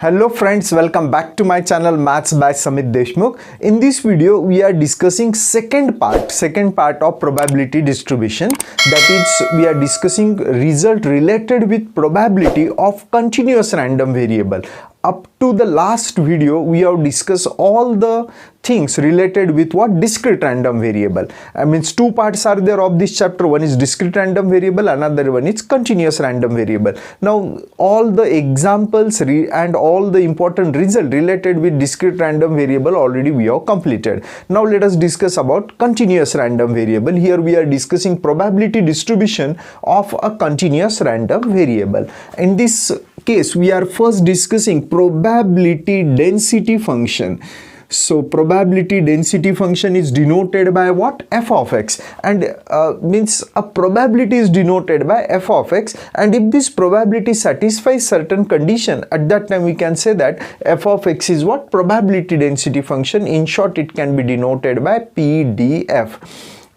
Hello friends, welcome back to my channel Maths by Samit Deshmukh. In this video, we are discussing second part of probability distribution. That is, we are discussing result related with probability of continuous random variable. Up to the last video, we have discussed all the things related with what? Discrete random variable. I mean, two parts are there of this chapter. One is discrete random variable, another one is continuous random variable. Now, all the examples and all the important result related with discrete random variable already we have completed. Now, let us discuss about continuous random variable. Here we are discussing probability distribution of a continuous random variable. In this case, we are first discussing probability density function. So probability density function is denoted by what? F of x, and means a probability is denoted by f of x, and if this probability satisfies certain condition, at that time we can say that f of x is what? Probability density function. In short, it can be denoted by PDF.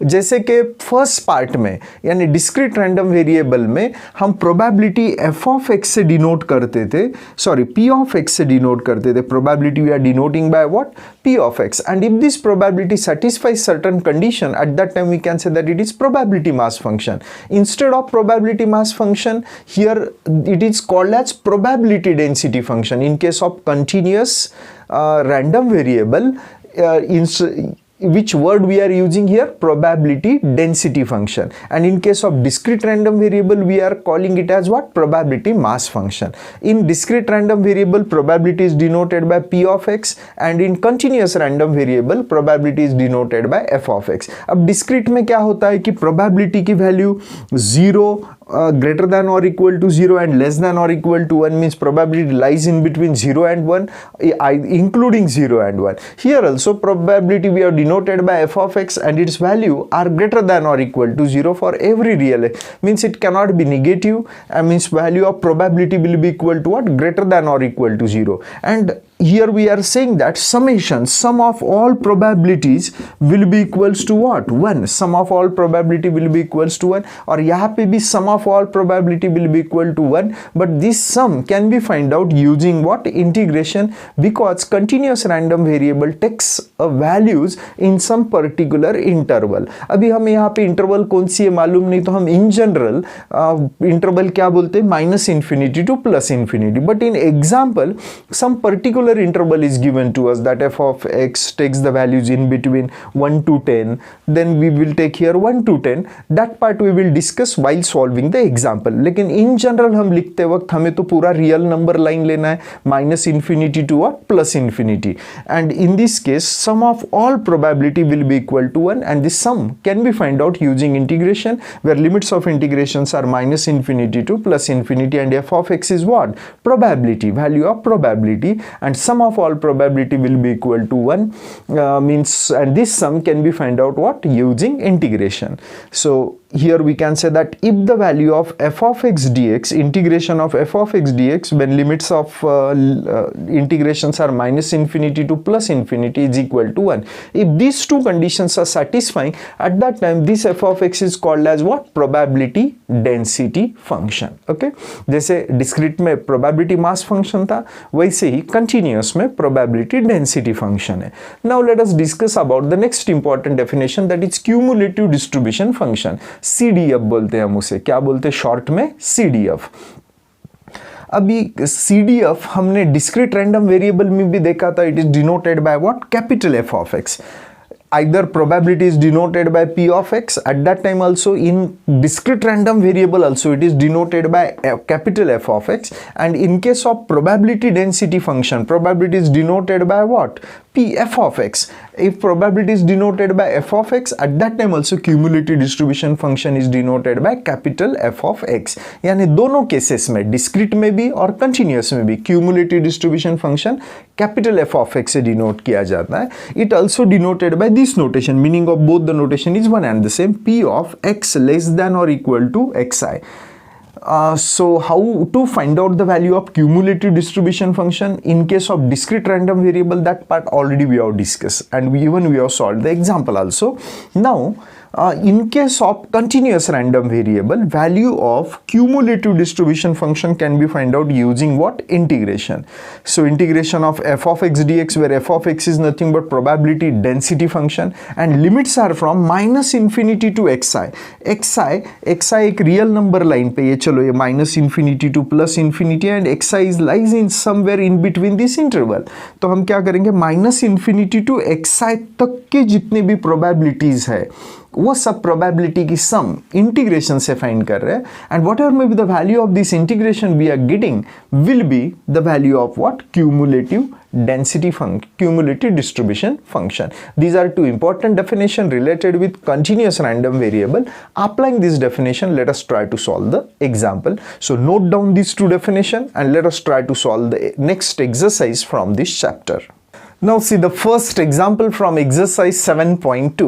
जैसे कि first part में यानी discrete random variable में हम probability f of x से denote करते थे, sorry p of x से डिनोट करते थे. Probability we are denoting by what? P of x, and if this probability satisfies certain condition, at that time we can say that it is probability mass function. Instead of probability mass function, here it is called as probability density function. In case of continuous random variable, which word we are using here? Probability density function. And in case of discrete random variable, we are calling it as what? Probability mass function. In discrete random variable, probability is denoted by p of x, and in continuous random variable, probability is denoted by f of x. अब discrete में क्या होता है कि probability की value 0, greater than or equal to 0 and less than or equal to 1 means probability lies in between 0 and 1, including 0 and 1. Here also probability we are denoted by f of x, and its value are greater than or equal to 0 for every real, means it cannot be negative, means value of probability will be equal to what? Greater than or equal to 0. And here we are saying that summation, sum of all probabilities will be equals to what? 1. Sum of all probability will be equals to 1, और यहाँ पे भी sum of all probability will be equal to 1, but this sum can be find out using what? Integration, because continuous random variable takes values in some particular interval. अभी हमें यहाँ पे interval कौन सी है मालूम नहीं, तो हम in general interval क्या बोलते हैं? minus infinity to plus infinity. But in example, some particular interval is given to us that f of x takes the values in between 1 to 10, then we will take here 1 to 10. That part we will discuss while solving the example. लेकिन in general हम लिखते वक्त हमें तो पूरा real number line लेना है, minus infinity to what? Plus infinity. And in this case, sum of all probability will be equal to 1, and this sum can be find out using integration, where limits of integrations are minus infinity to plus infinity, and f of x is what? Probability, value of probability, and sum of all probability will be equal to 1, means, and this sum can be find out what? Using integration. So here we can say that if the value of f of x dx, integration of f of x dx, when limits of integrations are minus infinity to plus infinity is equal to 1, if these two conditions are satisfying, at that time this f of x is called as what? Probability density function. Okay, जैसे discrete में probability mass function था, वैसे ही continuous में probability density function है. Now let us discuss about the next important definition, that is cumulative distribution function. CDF बोलते हैं हम उसे, क्या बोलते हैं शॉर्ट में? CDF. अभी CDF हमने डिस्क्रीट रैंडम वेरिएबल में भी देखा था. It is denoted by what? Capital F of x. Either probability is denoted by p of x, at that time also in discrete random variable also it is denoted by capital F of x, and in case of probability density function, probability is denoted by what? P f of x. If probability is denoted by f of x, at that time also cumulative distribution function is denoted by capital F of x. यानी दोनों cases में, discrete में भी और continuous में भी, cumulative distribution function capital F of x से denote किया जाता है. It also denoted by this notation, meaning of both the notation is one and the same, p of x less than or equal to xi. So how to find out the value of cumulative distribution function in case of discrete random variable? That part already we have discussed, and we have solved the example also. Now in case of continuous random variable, value of cumulative distribution function can be found out using what? Integration. So integration of f of x dx, where f of x is nothing but probability density function, and limits are from minus infinity to xi. xi एक real number line पे, ये चलो ये minus infinity to plus infinity, and xi is lies in somewhere in between this interval. तो हम क्या करेंगे, minus infinity to xi तक के जितने भी प्रोबेबिलिटीज है वो सब प्रोबेबिलिटी की सम इंटीग्रेशन से फाइंड कर रहे हैं, and whatever may be the value of this integration we are getting will be the value of what? Cumulative density function, cumulative distribution function. These are two important definitions related with continuous random variable. Applying this definition, let us try to solve the example. So note down these two definitions and let us try to solve the next exercise from this chapter. Now see the first example from exercise 7.2.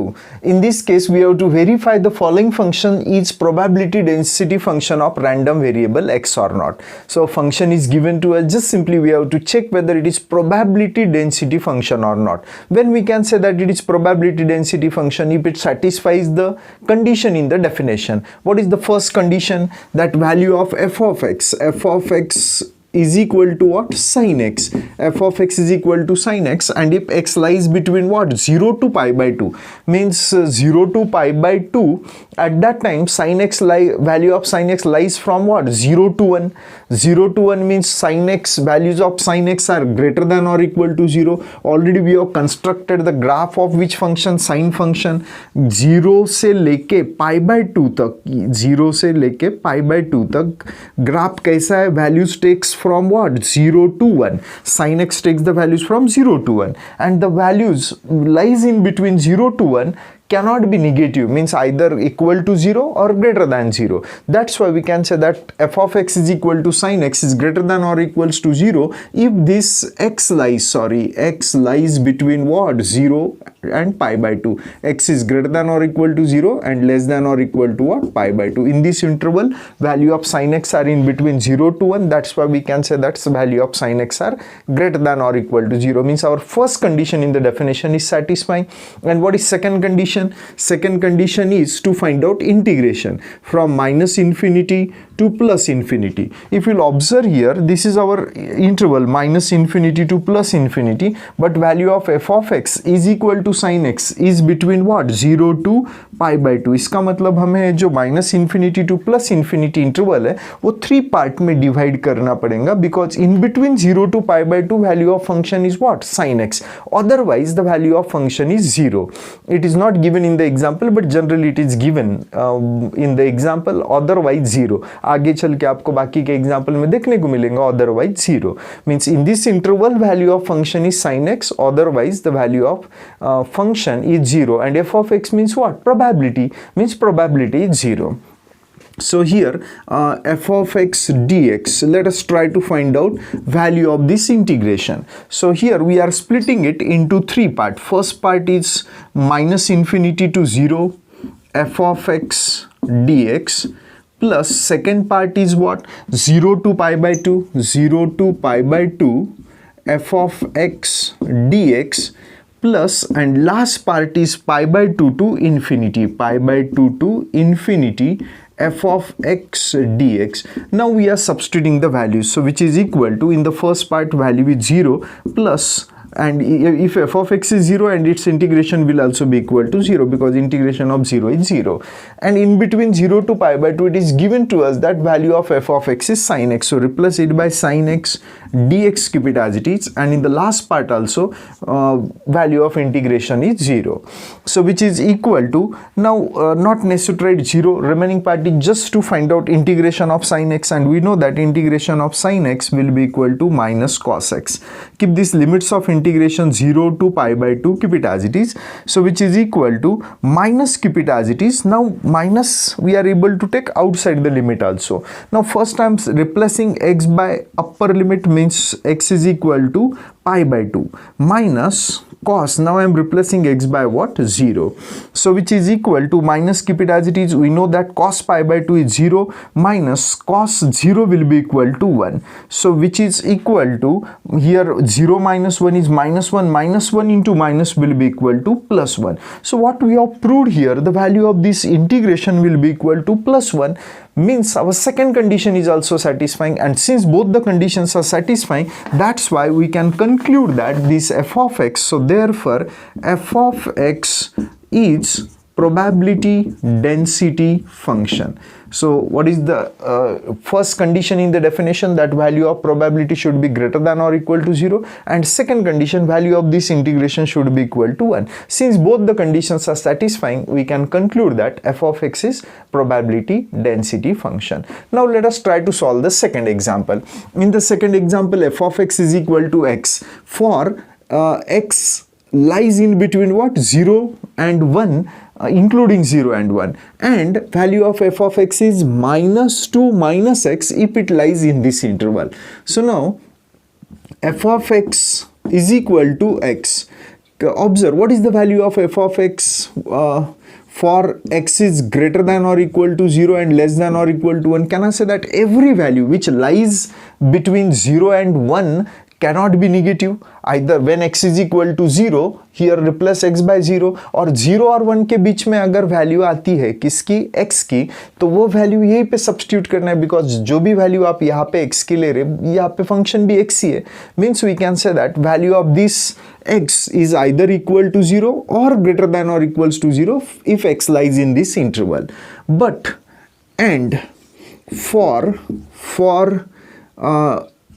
In this case, we have to verify the following function is probability density function of random variable x or not. So function is given to us, just simply we have to check whether it is probability density function or not. When we can say that it is probability density function, if it satisfies the condition in the definition. What is the first condition? That value of f of x is equal to what? Sin x. F of x is equal to sin x, and if x lies between what? 0 to pi by 2, means 0 to pi by 2, at that time sin x value of sin x lies from what? 0 to 1. 0 to 1 means sin x, values of sin x are greater than or equal to 0. Already we have constructed the graph of which function? Sin function. 0 से लेके pi by 2 तक, 0 से लेके pi by 2 तक graph कैसा है? Values takes from what? 0 to 1. Sin x takes the values from 0 to 1, and the values lies in between 0 to 1 cannot be negative, means either equal to 0 or greater than 0. That's why we can say that f of x is equal to sin x is greater than or equals to 0 if this x lies between what? 0 and pi by 2. X is greater than or equal to 0 and less than or equal to what? Pi by 2. In this interval, value of sin x are in between 0 to 1. That's why we can say that the value of sin x are greater than or equal to 0, means our first condition in the definition is satisfying. And what is second condition? Second condition is to find out integration from minus infinity to plus infinity. If you'll observe here, this is our interval minus infinity to plus infinity, but value of f of x is equal to sin x is between what? 0 to pi by 2. इसका मतलब हमें जो minus infinity two plus infinity interval है वो 3 part में divide करना पड़ेगा, because in between 0 to pi by 2 value of function is what? Sin x. Otherwise the value of function is 0. It is not given in the example, but generally it is given in the example, otherwise 0. आगे चल के आपको बाकी के example में देखने को मिलेगा otherwise 0. Means in this interval value of function is sin x, otherwise the value of function is 0, and f of x means what? Probability, means probability is 0. So here f of x dx, let us try to find out value of this integration. So here we are splitting it into 3 parts. First part is minus infinity to 0 f of x dx, plus second part is what? 0 to pi by 2, 0 to pi by 2 f of x dx, plus, and last part is pi by 2 to infinity, pi by 2 to infinity f of x dx. Now we are substituting the values, so which is equal to, in the first part value is 0 plus, and if f of x is 0, and its integration will also be equal to 0, because integration of 0 is 0, and in between 0 to pi by 2 it is given to us that value of f of x is sin x, so replace it by sin x dx, keep it as it is, and in the last part also value of integration is 0, so which is equal to, now not necessarily 0, remaining part is just to find out integration of sin x, and we know that integration of sin x will be equal to minus cos x. Keep these limits of integration 0 to pi by 2, keep it as it is, so which is equal to minus, keep it as it is. Now minus we are able to take outside the limit also. Now first I am replacing x by upper limit, means x is equal to pi by 2 minus cos, now I am replacing x by what? 0. So which is equal to, minus, keep it as it is, we know that cos pi by 2 is 0, minus cos 0 will be equal to 1. So which is equal to, here 0 minus 1 is minus 1, minus 1 into minus will be equal to plus 1. So what we have proved here, the value of this integration will be equal to plus 1, means our second condition is also satisfying, and since both the conditions are satisfying, that's why we can conclude that this f of x, so therefore f of x is probability density function. So what is the first condition in the definition? That value of probability should be greater than or equal to 0, and second condition, value of this integration should be equal to 1. Since both the conditions are satisfying, we can conclude that f of x is probability density function. Now let us try to solve the second example. In the second example, f of x is equal to x for x lies in between what? 0 and 1, including 0 and 1, and value of f of x is minus 2 minus x if it lies in this interval. So now f of x is equal to x. Observe, what is the value of f of x for x is greater than or equal to 0 and less than or equal to 1? Can I say that every value which lies between 0 and 1 cannot be negative? Either when x is equal to 0, here replace x by 0, और 0 और 1 के बीच में अगर value आती है किसकी? x की, तो वो वैल्यू यहीं पे सब्स्टिट्यूट करना है, बिकॉज जो भी वैल्यू आप यहाँ पे x की ले रहे, यहाँ पे फंक्शन भी x ही है. Means we can say that value of this x is either equal to 0 or greater than or equals to 0 if x lies in this interval. But and for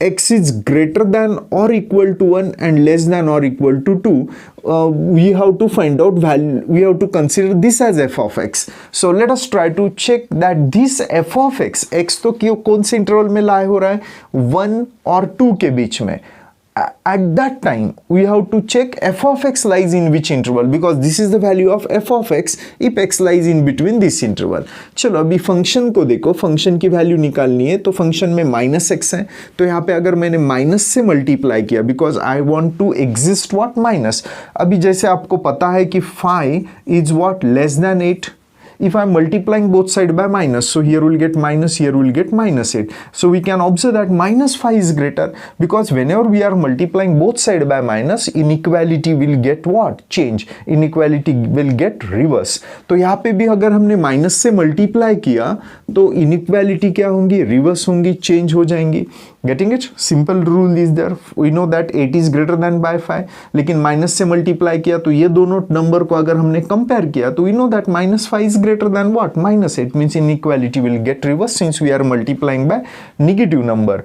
x is greater than or equal to 1 and less than or equal to 2, we have to find out value, we have to consider this as f of x. So let us try to check that this f of x, x तो कौन से interval में lie हो रहा है? 1 और 2 के बीच में. At that time we have to check f of x lies in which interval, because this is the value of f of x if x lies in between this interval. चलो अभी function को देखो, function की value निकालनी है, तो function में minus x है, तो यहाँ पे अगर मैंने माइनस से मल्टीप्लाई किया, because I want to exist what? Minus. अभी जैसे आपको पता है कि 5 is what? Less than 8. If I am multiplying both sides by minus, so here we'll get minus, here we'll get minus 8. So we can observe that minus 5 is greater, because whenever we are multiplying both sides by minus, inequality will get what? Change. Inequality will get reverse. तो यहाँ पे भी अगर हमने minus से multiply किया तो inequality क्या होंगी? रिवर्स होंगी, चेंज हो जाएंगी. Getting it? Simple rule is there. We know that 8 is greater than by 5. लेकिन माइनस से मल्टीप्लाई किया तो ये दोनों नंबर को अगर हमने कंपेयर किया तो we know that minus 5 is greater than what? Minus 8. Means inequality will get reversed since we are multiplying by negative number.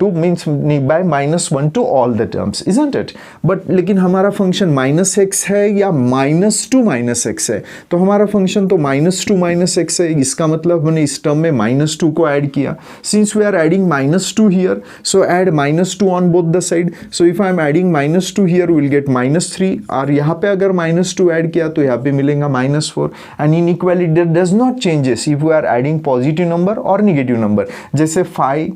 2 means by minus 1 to all the terms, isn't it? But लेकिन हमारा function minus x है या minus two minus x है, तो हमारा function तो minus two minus x है. इसका मतलब हमने इस टर्म में माइनस टू को ऐड किया. Since we are adding minus two here, so add minus two on both the side. So if I am adding minus two here will get minus 3, और यहाँ पे अगर माइनस टू ऐड किया तो यहाँ पे मिलेगा minus 4. And inequality does not changes if we are adding positive number और निगेटिव नंबर. जैसे 5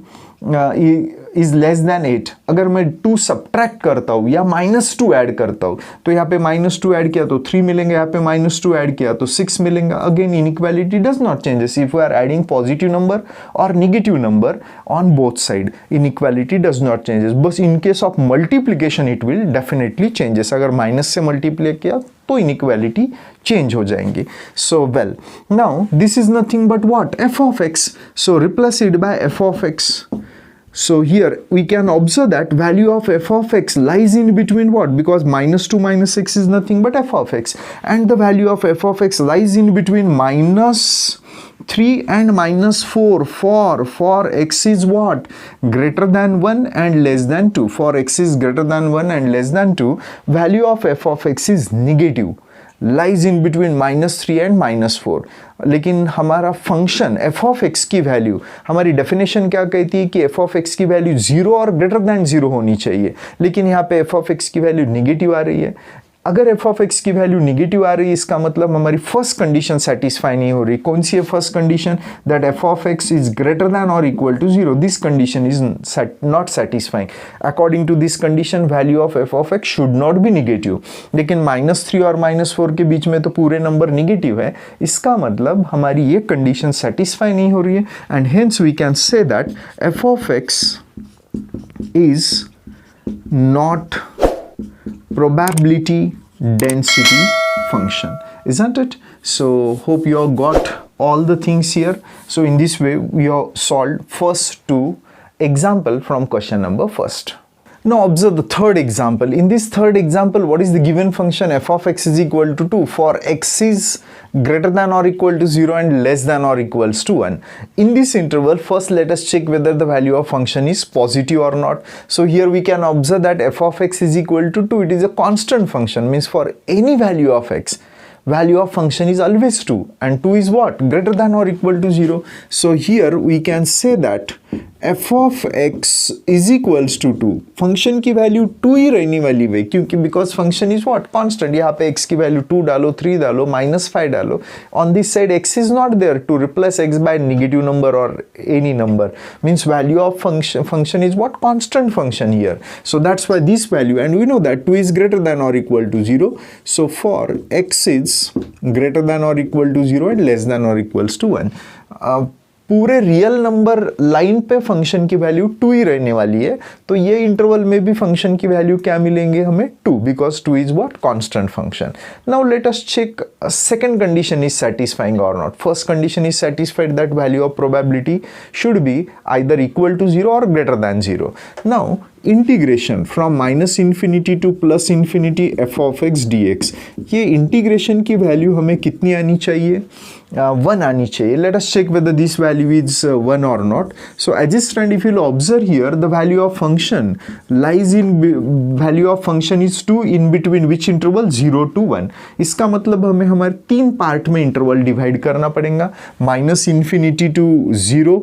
इज लेस देन 8, अगर मैं 2 सब्ट्रैक्ट करता हूँ या माइनस 2 ऐड करता हूँ तो यहाँ पे माइनस 2 ऐड किया तो 3 मिलेंगे, यहाँ पे माइनस 2 ऐड किया तो 6 मिलेंगे. Again inequality does not changes if we are adding positive number और negative number on both side. Inequality does not changes. बस in case of multiplication it will definitely changes. अगर माइनस से multiply किया तो inequality change हो जाएंगी. So well, now this is nothing but what? F of x. So replace it by f of x. So here we can observe that value of f of x lies in between what? Because minus 2 minus 6 is nothing but f of x, and the value of f of x lies in between minus 3 and minus 4 for x is what? Greater than 1 and less than 2. For x is greater than 1 and less than 2, value of f of x is negative, lies in between minus 3 and minus 4. लेकिन हमारा function f of x की value, हमारी definition क्या कहती है कि f of x की value 0 और ग्रेटर दैन 0 होनी चाहिए, लेकिन यहाँ पे f of x की वैल्यू निगेटिव आ रही है. अगर एफ ऑफ एक्स की वैल्यू निगेटिव आ रही है, इसका मतलब हमारी फर्स्ट कंडीशन सेटिस्फाई नहीं हो रही. कौन सी है first condition? That f of x is greater than और equal to zero. This condition is not satisfying. According to this condition value of f of x should not be negative. लेकिन -3 और -4 के बीच में तो पूरे नंबर निगेटिव है. इसका मतलब हमारी ये कंडीशन सेटिस्फाई नहीं हो रही है, and hence we can say that f of x is not probability density function, isn't it? So hope you all got all the things here. So in this way we have solved first two example from question number first. Now observe the third example. In this third example, what is the given function? F of x is equal to 2 for x is greater than or equal to 0 and less than or equals to 1. In this interval, first let us check whether the value of function is positive or not. So here we can observe that f of x is equal to 2. It is a constant function, means for any value of x, value of function is always 2, and 2 is what? Greater than or equal to 0. So here we can say that f of x is equals to 2. Function की value 2 ही रहने वाली है, क्योंकि because function is what? Constant. यहाँ पे x की value 2 डालो, 3 डालो, -5 डालो. On this side x is not there to replace x by negative number or any number. Means value of function is what? Constant function here. So that's why this value, and we know that 2 is greater than or equal to 0. So for x is greater than or equal to 0 and less than or equals to 1. पूरे real number line पे function की value 2 ही रहने वाली है, तो ये interval में भी फंक्शन की वैल्यू क्या मिलेंगे हमें? 2, because 2 is what? Constant function. Now let us check second condition is satisfying और not. First condition is satisfied that value of probability should be either equal to 0 और greater than 0. Now integration from -∞ to +∞ f of x dx, ये integration की value हमें कितनी आनी चाहिए? 1 आनी चाहिए. Let us check whether this value is 1 or not. So as a friend, if you'll observe here, the value of function lies in value of function is 2 in between which interval? 0 to 1. इसका मतलब हमें हमारे 3 part में interval divide करना पड़ेगा. -∞ to 0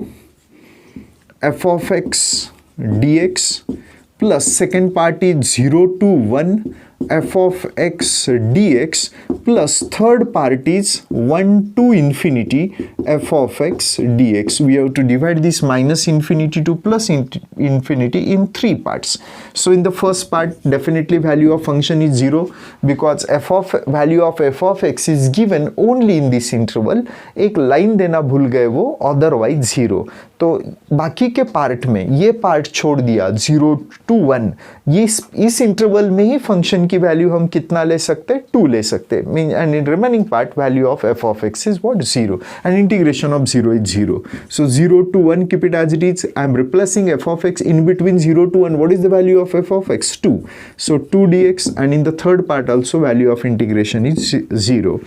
f of x dx plus second part is 0 to 1 f of x dx plus third part is 1 to infinity f of x dx. We have to divide this -∞ to +∞ in 3 parts. So in the first part, definitely value of function is 0 because value of f of x is given only in this interval. एक line देना भूल गए वो, otherwise 0. तो बाकी के part में ये पार्ट छोड़ दिया 0 to 1. ये इस इंटरवल में ही फंक्शन की वैल्यू हम कितना ले सकते हैं? 2 ले सकते हैं. And in remaining part, value of f of x is what? 0. And integration of 0 is 0. So 0 to 1, keep it as it is. I am replacing f of x in between 0 to 1. What is the value of f of x? 2. So 2 dx, and in the third part also value of integration is 0.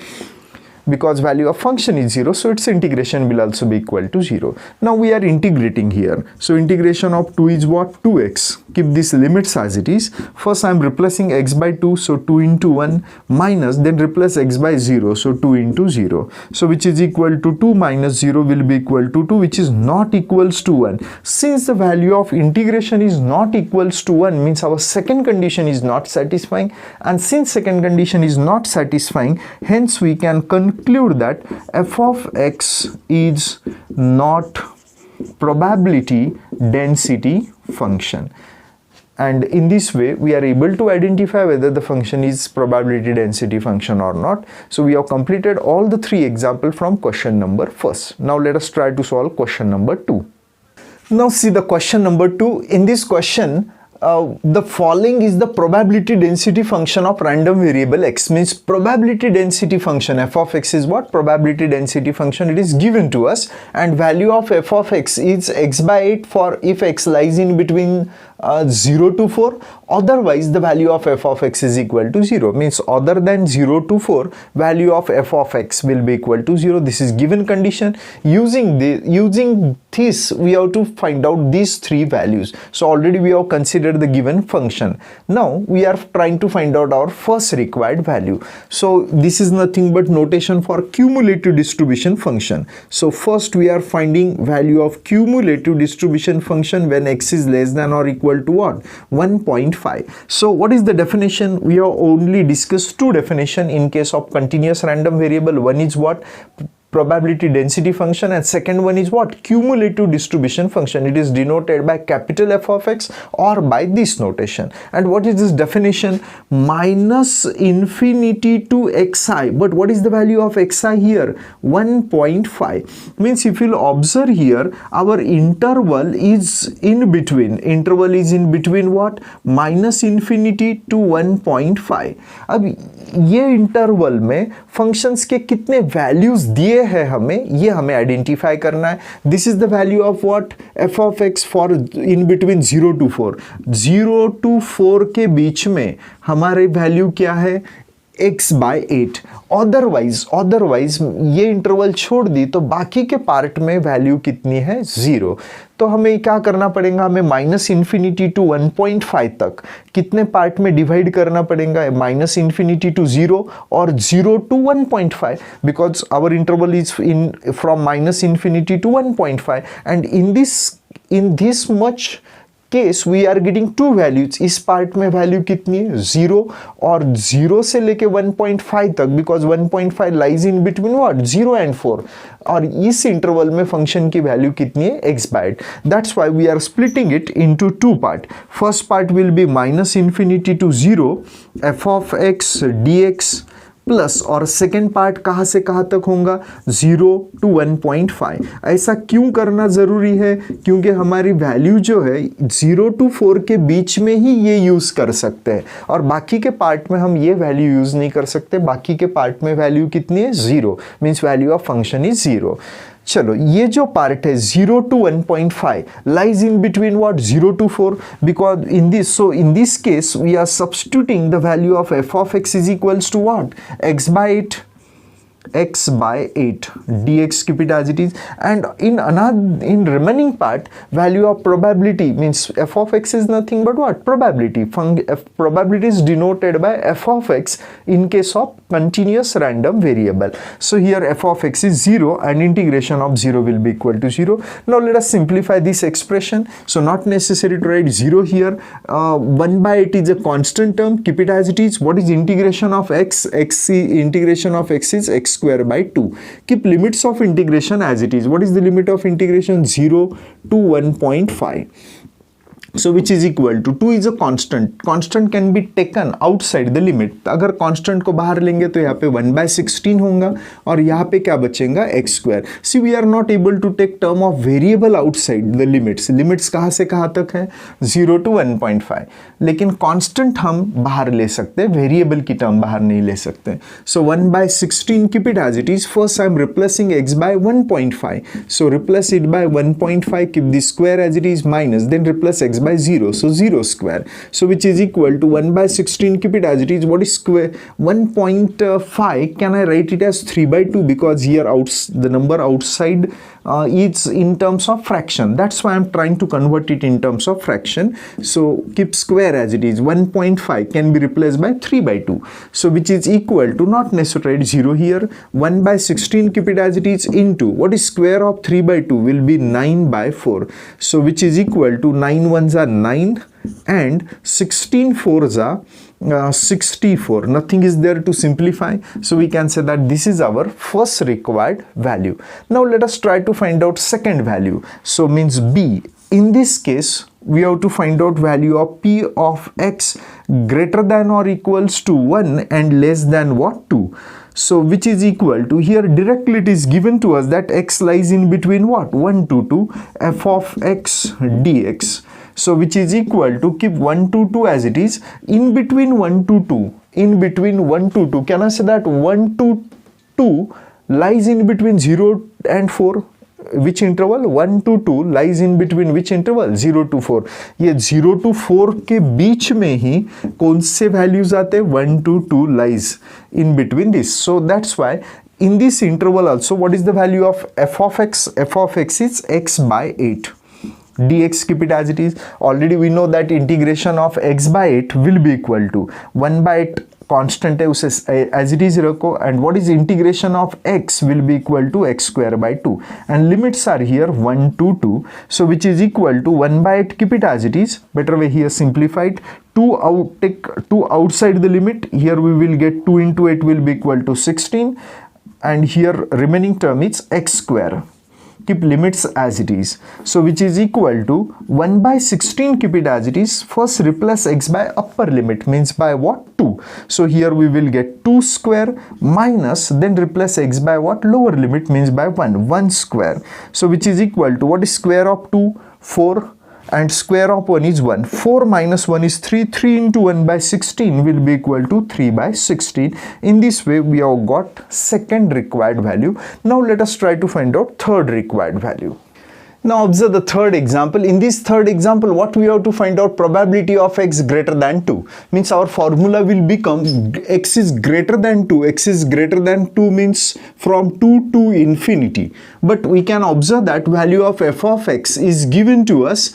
Because value of function is 0, so its integration will also be equal to 0. Now we are integrating here. So integration of 2 is what? 2x. Keep these limits as it is. First I am replacing x by 2, so 2 into 1 minus, then replace x by 0, so 2 into 0. So which is equal to 2 minus 0 will be equal to 2, which is not equals to 1. Since the value of integration is not equals to 1, means our second condition is not satisfying, and since second condition is not satisfying, hence we can conclude that f of x is not probability density function. And in this way we are able to identify whether the function is probability density function or not. So we have completed all the 3 examples from question number first. Now let us try to solve question number 2. Now see the question number 2. In this question, the following is the probability density function of random variable x. Means probability density function f of x is what? Probability density function. It is given to us, and value of f of x is x by 8 for if x lies in between 0 to 4. Otherwise the value of f of x is equal to 0. Means other than 0 to 4, value of f of x will be equal to 0. This is given condition. Using this we have to find out these 3 values. So already we have considered the given function. Now we are trying to find out our first required value. So this is nothing but notation for cumulative distribution function. So first we are finding value of cumulative distribution function when x is less than or equal equal to what? 1.5. So what is the definition? We have only discussed two definition in case of continuous random variable. One is what? Probability density function, and second one is what? Cumulative distribution function. It is denoted by capital F of x or by this notation. And what is this definition? Minus infinity to xi. But what is the value of xi here? 1.5. Means if you'll observe here, our interval is in between. Interval is in between what? Minus infinity to 1.5. अब ये interval में functions के कितने values दिए हैं हमें, ये हमें आइडेंटिफाई करना है. This is the value of what? F of x for in between 0 to 4. 0 to 4 के बीच में हमारी वैल्यू क्या है? x/8. अदरवाइज ये इंटरवल छोड़ दी तो बाकी के पार्ट में वैल्यू कितनी है? 0. तो हमें क्या करना पड़ेगा? हमें माइनस इन्फिनिटी टू 1.5 तक कितने पार्ट में डिवाइड करना पड़ेगा? माइनस इन्फिनिटी टू 0 और 0 to 1.5, because our interval is in from minus infinity to 1.5 and in this much case we are getting two values. इस पार्ट में वैल्यू कितनी है? 0 और 0 से लेके 1.5 तक, because 1.5 lies in between what? 0 and 4. और इस इंटरवल में फंक्शन की वैल्यू कितनी है? x/8. That's why we are splitting it into two part. First part will be minus infinity to 0 f of x dx plus, और second part कहाँ से कहाँ तक होगा? 0 to 1.5. ऐसा क्यों करना ज़रूरी है? क्योंकि हमारी वैल्यू जो है 0 to 4 के बीच में ही ये यूज़ कर सकते हैं, और बाकी के पार्ट में हम ये वैल्यू यूज़ नहीं कर सकते. बाकी के पार्ट में वैल्यू कितनी है? 0. Means value of function is 0. चलो, ये जो पार्ट है 0 to 1.5 lies in between what? 0 to 4, because in this case we are substituting the value of f of x is equals to what? x/8 dx, keep it as it is. And in remaining part, value of probability means f of x is nothing but what? Probability. Probability is denoted by f of x in case of continuous random variable. So here f of x is 0 and integration of 0 will be equal to 0. Now let us simplify this expression. So not necessary to write 0 here. 1/8 is a constant term, keep it as it is. What is integration of x? Integration of x is x square by 2. Keep limits of integration as it is. What is the limit of integration? 0 to 1.5. So which is equal to 2 is a constant. Constant can be taken outside the limit. अगर constant को बाहर लेंगे तो यहाँ पे 1/16 होगा और यहाँ पे क्या बचेगा? x square. See, we are not able to take term of variable outside the limits. Limits कहाँ से कहाँ तक है? 0 to 1.5. लेकिन constant हम बाहर ले सकते हैं, variable की term बाहर नहीं ले सकते. So 1/16, keep it as it is. First I am replacing x by 1.5. So replace it by 1.5, keep the square as it is, minus, then replace x by 0, so 0 square, so which is equal to 1/16, keep it as it is. What is square? 1.5 can I write it as 3/2, because here the number outside is in terms of fraction. That's why I'm trying to convert it in terms of fraction. So keep square as it is. 1.5 can be replaced by 3/2, so which is equal to, not necessary 0 here, 1/16, keep it as it is, into what is square of 3/2 will be 9/4, so which is equal to 9 ones are 9 and 16 fours are 64. Nothing is there to simplify, so we can say that this is our first required value. Now let us try to find out second value. So means b. In this case we have to find out value of p of x greater than or equals to 1 and less than what? 2. So which is equal to, here directly it is given to us that x lies in between what? 1 to 2, f of x dx. So which is equal to, keep 1 to 2 as it is, in between 1 to 2, in between 1 to 2, can I say that 1 to 2 lies in between 0 and 4? Which interval? 1 to 2 lies in between which interval? 0 to 4. ये 0 to 4 के बीच में ही कौन से values आते हैं? 1 to 2 lies in between this. So that's why in this interval also, what is the value of f of x? F of x is x/8. dx, keep it as it is. Already we know that integration of x by 8 will be equal to 1 by 8 constant है उसे as it is रखो, and what is integration of x will be equal to x square by 2, and limits are here 1 to 2, so which is equal to 1 by 8, keep it as it is. Better way here, simplified 2 out, take 2 outside the limit, here we will get 2 into 8 will be equal to 16, and here remaining term is x square. Keep limits as it is, so which is equal to 1 by 16, keep it as it is. First replace x by upper limit, means by what, 2, so here we will get 2 square minus, then replace x by what, lower limit, means by 1 square, so which is equal to, what is square of 2, 4, and square of 1 is 1. 4 minus 1 is 3. 3 into 1 by 16 will be equal to 3 by 16. In this way, we have got second required value. Now, let us try to find out third required value. Now, observe the third example. In this third example, what we have to find out, probability of x greater than 2. Means our formula will become x is greater than 2. X is greater than 2 means from 2 to infinity. But we can observe that value of f of x is given to us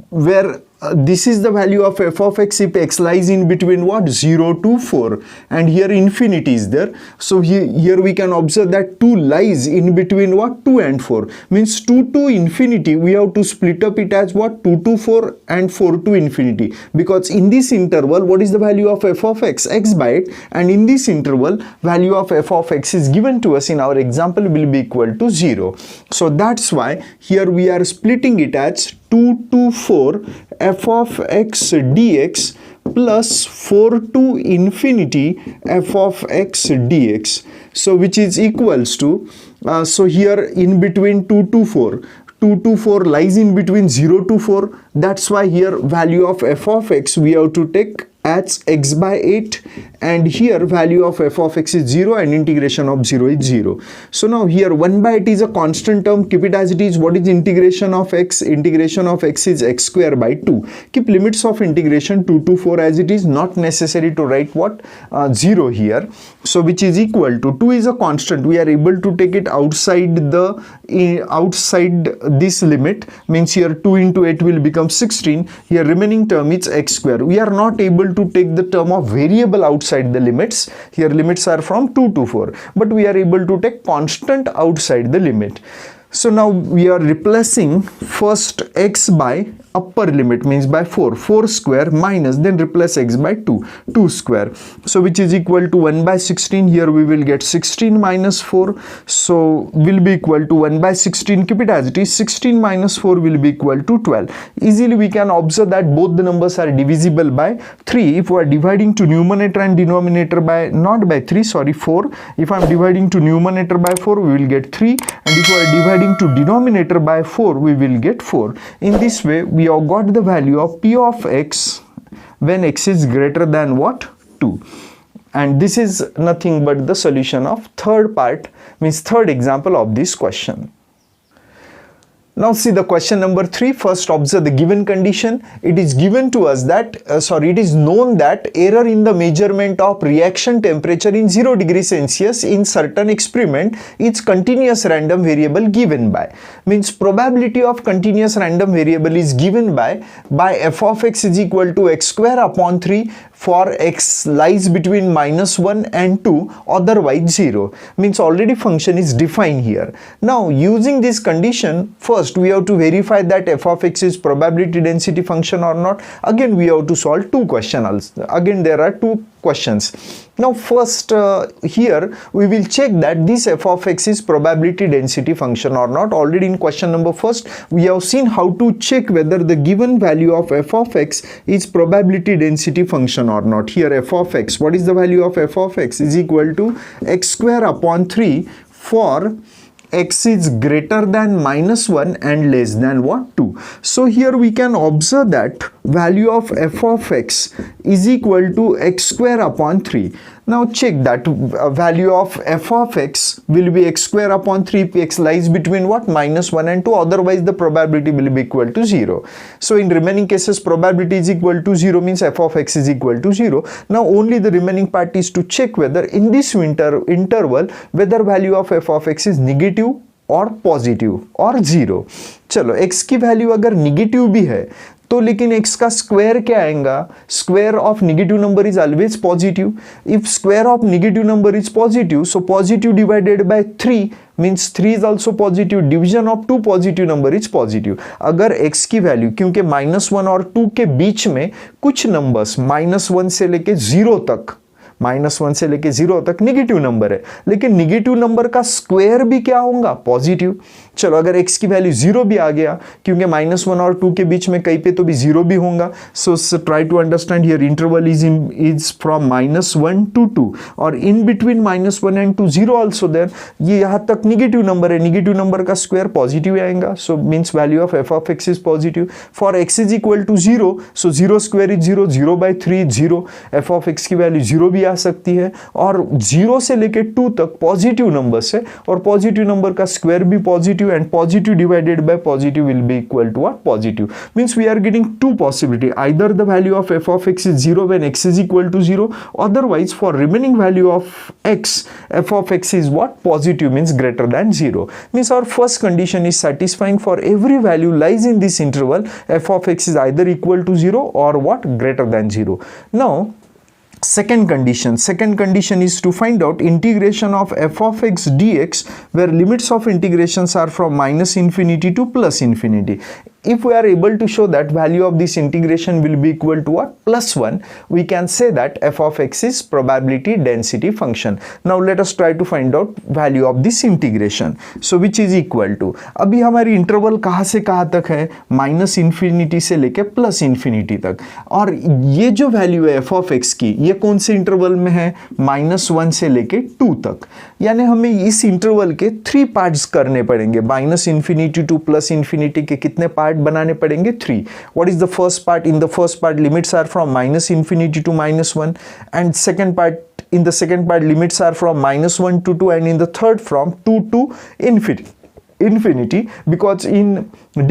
where this is the value of f of x if x lies in between what, 0 to 4, and here infinity is there. So here we can observe that 2 lies in between what, 2 and 4, means 2 to infinity we have to split up it as what, 2 to 4 and 4 to infinity, because in this interval what is the value of f of x, x by 8, and in this interval value of f of x is given to us in our example will be equal to 0. So that's why here we are splitting it as 2 to 4 f of x dx plus 4 to infinity f of x dx, so which is equals to so here in between 2 to 4, 2 to 4 lies in between 0 to 4, that's why here value of f of x we have to take as x by 8, and here value of f of x is 0 and integration of 0 is 0. So now here 1 by 8 is a constant term, keep it as it is. What is integration of x? Integration of x is x square by 2. Keep limits of integration 2 to 4 as it is, not necessary to write what, 0 here. So which is equal to, 2 is a constant, we are able to take it outside the outside this limit, means here 2 into 8 will become 16, here remaining term is x square. We are not able to take the term of variable outside the limits, here limits are from 2 to 4, but we are able to take constant outside the limit. So now we are replacing first x by upper limit, means by 4 square, minus, then replace x by 2 square, so which is equal to 1 by 16, here we will get 16 minus 4, so will be equal to 1 by 16, keep it as it is. 16 minus 4 will be equal to 12. Easily we can observe that both the numbers are divisible by 3. If we are dividing to numerator and denominator by, not by 3, sorry, 4, if I am dividing to numerator by 4 we will get 3, and if we are dividing to denominator by 4 we will get 4. In this way we have got the value of p of x when x is greater than what, 2, and this is nothing but the solution of third part, means third example of this question. Now see the question number 3. First observe the given condition. It is given to us that, it is known that error in the measurement of reaction temperature in 0 degrees Celsius in certain experiment is continuous random variable given by, means probability of continuous random variable is given by f of x is equal to x square upon 3 for x lies between -1 and 2, otherwise 0, means already function is defined here. Now using this condition, first we have to verify that f of x is probability density function or not. Again we have to solve two questions. Again there are two questions. Now first here we will check that this f of x is probability density function or not. Already in question number first we have seen how to check whether the given value of f of x is probability density function or not. Here f of x, what is the value of f of x, is equal to x square upon 3 for x is greater than -1 and less than what, 2. So here we can observe that value of f of x is equal to x square upon 3. Now check that value of f of x will be x square upon 3 if x lies between what, -1 and 2, otherwise the probability will be equal to 0. So in remaining cases probability is equal to 0, means f of x is equal to 0. Now only the remaining part is to check whether in this interval whether value of f of x is negative और positive और 0। चलो x की value अगर negative भी है तो लेकिन x का स्क्वायर क्या आएगा? Square of negative number is always positive. If square of negative number is positive, so positive divided by 3 means 3 is also positive, division of 2 positive number is positive. अगर x की value, क्योंकि -1 और 2 के बीच में कुछ numbers -1 से लेके 0 तक, -1 से लेके 0 तक निगेटिव नंबर है, लेकिन निगेटिव नंबर का स्क्वायर भी क्या होगा? पॉजिटिव। चलो अगर x की वैल्यू 0 भी आ गया, क्योंकि -1 और 2 के बीच में कहीं पे तो भी 0 भी होगा, so try to understand here interval is from -1 to 2 और in between -1 and 2 0 also there. ये यहाँ तक निगेटिव नंबर है, निगेटिव नंबर का स्क्वायर पॉजिटिव आएगा, so means value of f of x is positive. For x is equal to 0, so 0 square is 0, 0/3 0, f of x की value 0 भी आ सकती है, और 0 से लेके 2 तक पॉजिटिव नंबर्स है, और पॉजिटिव नंबर का स्क्वायर भी positive, and positive divided by positive will be equal to what? Positive. Means we are getting two possibility. Either the value of f of x is 0 when x is equal to 0. Otherwise, for remaining value of x, f of x is what? Positive, means greater than 0. Means our first condition is satisfying. For every value lies in this interval, f of x is either equal to 0 or what? Greater than 0. Now, second condition is to find out integration of f of x dx, where limits of integrations are from -infinity to +infinity. If we are able to show that value of this integration will be equal to what? +1, we can say that f of x is probability density function. Now let us try to find out value of this integration. So which is equal to, अभी हमारी interval कहाँ से कहाँ तक है? -infinity से लेके +infinity तक, और ये जो वैल्यू है f of x की, ये कौन से इंटरवल में है? -1 से लेके 2 तक। यानी हमें इस इंटरवल के 3 पार्ट्स करने पड़ेंगे। -infinity to +infinity के कितने पार्ट बनाने पड़ेंगे? 3. What is the first part? In the first part limits are from -infinity to -1, and second part, in the second part limits are from -1 to 2, and in the third from 2 to infinity, because in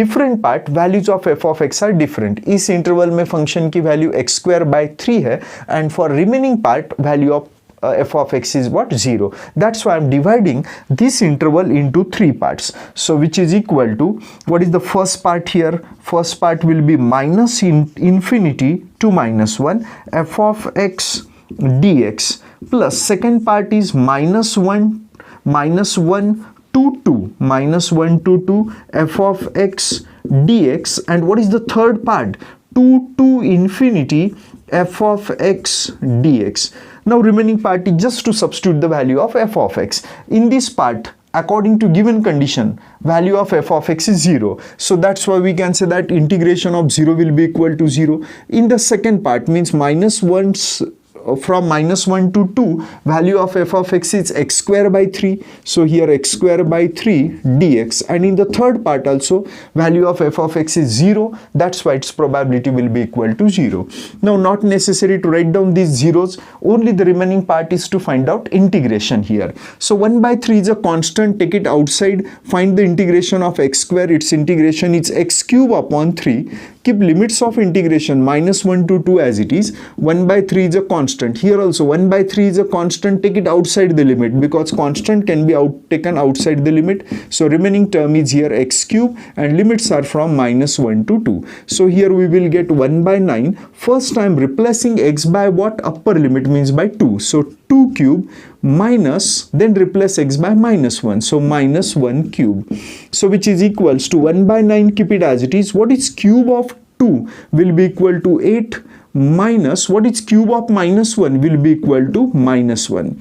different part values of f of x are different. इस interval में function की value x²/3 है, and for remaining part value of f of x is what? 0. That's why I'm dividing this interval into 3 parts. So which is equal to, what is the first part here? First part will be -infinity to -1 f of x dx, plus second part is -1 to 2, -1 to 2 f of x dx, and what is the third part? 2 to infinity f of x dx. Now remaining part is just to substitute the value of f of x. In this part, according to given condition, value of f of x is 0. So that's why we can say that integration of 0 will be equal to 0. In the second part, means from -1 to 2, value of f of x is x²/3. So here x²/3 dx, and in the third part also value of f of x is 0. That's why its probability will be equal to 0. Now not necessary to write down these zeros, only the remaining part is to find out integration here. So 1/3 is a constant, take it outside, find the integration of x², its integration is x³/3. Keep limits of integration -1 to 2 as it is. 1/3 is a constant. Here also 1/3 is a constant, take it outside the limit, because constant can be taken outside the limit. So remaining term is here x³, and limits are from -1 to 2. So here we will get 1/9. First time replacing x by what? Upper limit, means by 2. So 2³ minus, then replace x by -1, so -1³. So which is equals to 1/9, keep it as it is. What is cube of 2 will be equal to 8, minus what is cube of -1 will be equal to -1.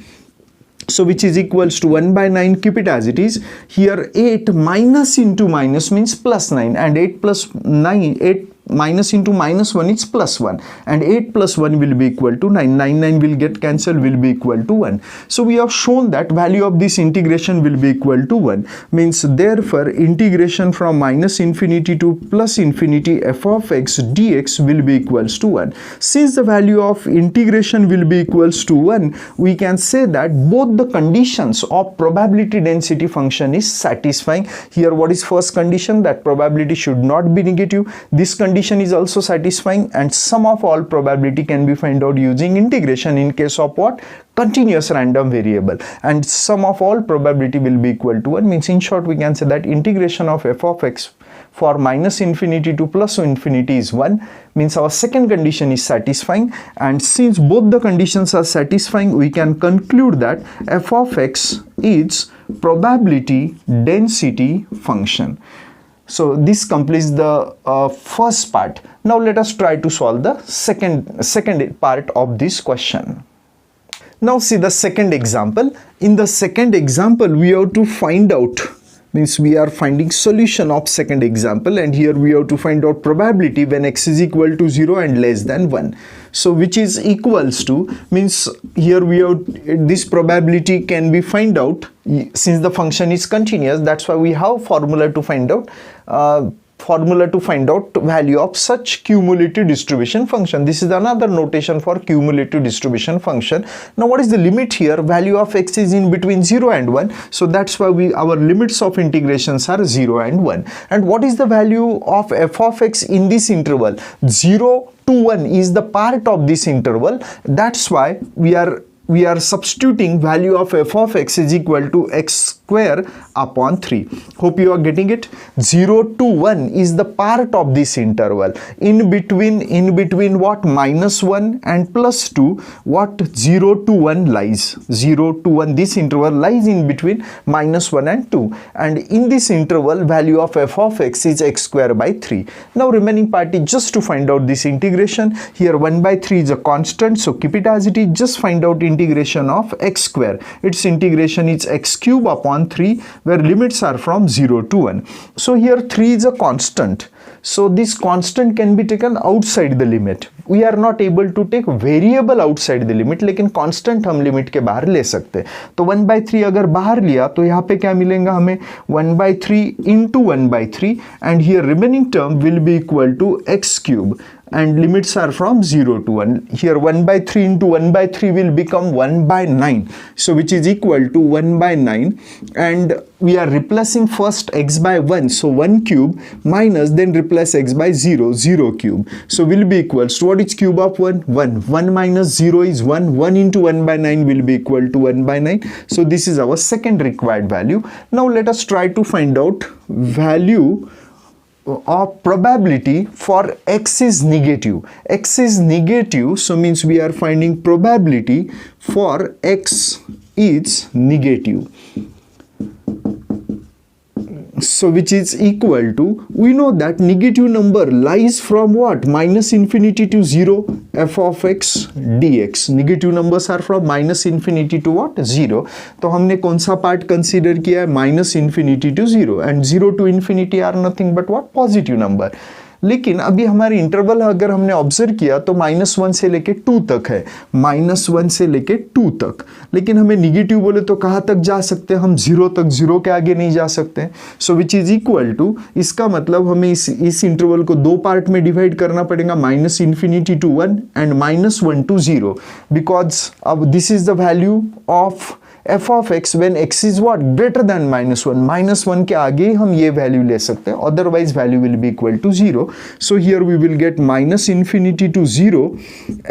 So which is equals to 1/9, keep it as it is. Here 8 minus into minus means +9, and 8 plus 9, 8 minus into -1 is +1, and 8 plus 1 will be equal to 9. 9 will get cancelled, will be equal to 1. So we have shown that value of this integration will be equal to 1. Means therefore integration from -infinity to +infinity f of x dx will be equals to 1. Since the value of integration will be equals to 1, we can say that both the conditions of probability density function is satisfying. Here what is first condition? That probability should not be negative. This condition condition is also satisfying, and sum of all probability can be found out using integration in case of what? Continuous random variable, and sum of all probability will be equal to 1. Means in short we can say that integration of f of x for minus infinity to plus infinity is 1. Means our second condition is satisfying, and since both the conditions are satisfying, we can conclude that f of x is probability density function. So this completes the first part. Now let us try to solve the second part of this question. Now see the second example. In the second example, we have to find out, means we are finding solution of second example, and here we have to find out probability when x is equal to 0 and less than 1. So which is equals to, means here we have this probability can be find out since the function is continuous. That's why we have formula to find out value of such cumulative distribution function. This is another notation for cumulative distribution function. Now what is the limit here? Value of x is in between 0 and 1, so that's why our limits of integrations are 0 and 1. And what is the value of f of x in this interval? 0 to 1 is the part of this interval. That's why we are substituting value of f of x is equal to x square upon 3. Hope you are getting it. 0 to 1 is the part of this interval. In between what? Minus 1 and plus 2, what? 0 to 1 lies. 0 to 1, this interval lies in between minus 1 and 2. And in this interval, value of f of x is x square by 3. Now remaining part is just to find out this integration. Here 1 by 3 is a constant, so keep it as it is. Just find out integration of x square. Its integration is x cube upon 3, where limits are from 0 to 1. So here 3 is a constant. So this constant can be taken outside the limit. We are not able to take variable outside the limit, लेकिन constant हम limit के बाहर ले सकते हैं. तो 1/3 अगर बाहर लिया तो यहाँ पे क्या मिलेगा हमें? 1/3 into 1/3, and here remaining term will be equal to x cube, and limits are from 0 to 1. Here 1/3 into 1/3 will become 1/9, so which is equal to 1/9, and we are replacing first x by 1, so 1 cube minus, then replace x by 0, 0 cube, so will be equals to, what is cube of 1? 1. 1 minus 0 is 1. 1 into 1/9 will be equal to 1/9. So this is our second required value. Now let us try to find out value of probability for x is negative. X is negative, so means we are finding probability for x is negative. So which is equal to, we know that negative number lies from what? Minus infinity to 0, f of x dx. Negative numbers are from minus infinity to what? 0. तो हमने कौन सा part consider किया है? Minus infinity to 0, and 0 to infinity are nothing but what? Positive number. लेकिन अभी हमारे interval अगर हमने ऑब्जर्व किया तो -1 से लेके 2 तक है, -1 से लेके 2 तक. लेकिन हमें निगेटिव बोले तो कहाँ तक जा सकते हैं हम? 0 तक. 0 के आगे नहीं जा सकते. सो विच इज इक्वल टू, इसका मतलब हमें इस इंटरवल को दो पार्ट में डिवाइड करना पड़ेगा, -∞ to 1 एंड -1 to 0, बिकॉज अब this is the value of f of x when x is what? Greater than -1. -1 के आगे ही हम ये वैल्यू ले सकते हैं, otherwise value will be equal to 0. So here we will get -∞ to 0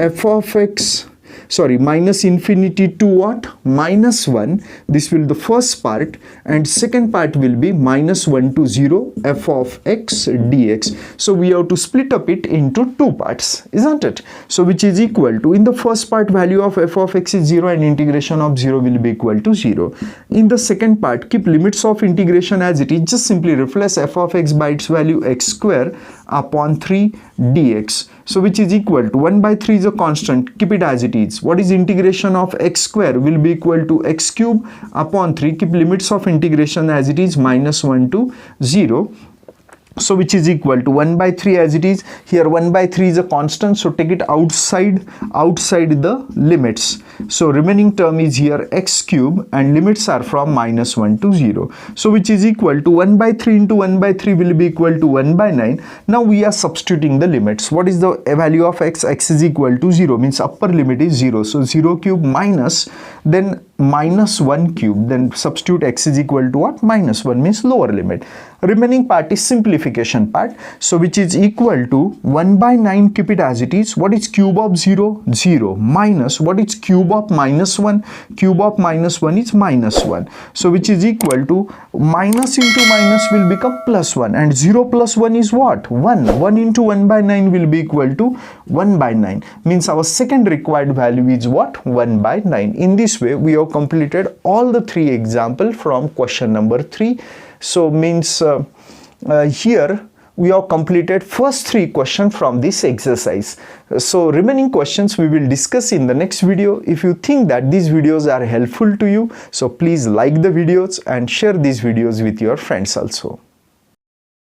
f of x, sorry, -∞ to what? -1. This will the first part, and second part will be -1 to 0 f of x dx. So we have to split up it into two parts, isn't it? So which is equal to, in the first part value of f of x is 0 and integration of 0 will be equal to 0. In the second part, keep limits of integration as it is. Just simply replace f of x by its value x square upon 3 dx. So which is equal to 1/3 is a constant, keep it as it is. What is integration of x square? Will be equal to x cube upon 3. Keep limits of integration as it is, -1 to 0. So which is equal to 1/3 as it is. Here 1/3 is a constant, so take it outside the limits. So remaining term is here x cube, and limits are from -1 to 0. So which is equal to 1/3 into 1/3 will be equal to 1/9. Now we are substituting the limits. What is the value of x? X is equal to 0, means upper limit is 0. So 0 cube minus, then -1 cube, then substitute x is equal to what? -1, means lower limit. Remaining part is simplification part. So which is equal to 1 by 9, keep it as it is. What is cube of 0? 0 minus what is cube of minus 1? Cube of minus 1 is minus 1. So which is equal to minus into minus will become plus 1, and 0 plus 1 is what? 1. 1 into 1 by 9 will be equal to 1 by 9. Means our second required value is what? 1 by 9. In this way we have completed all the 3 examples from question number 3. So means here we have completed first 3 questions from this exercise. So remaining questions we will discuss in the next video. If you think that these videos are helpful to you, so please like the videos and share these videos with your friends also.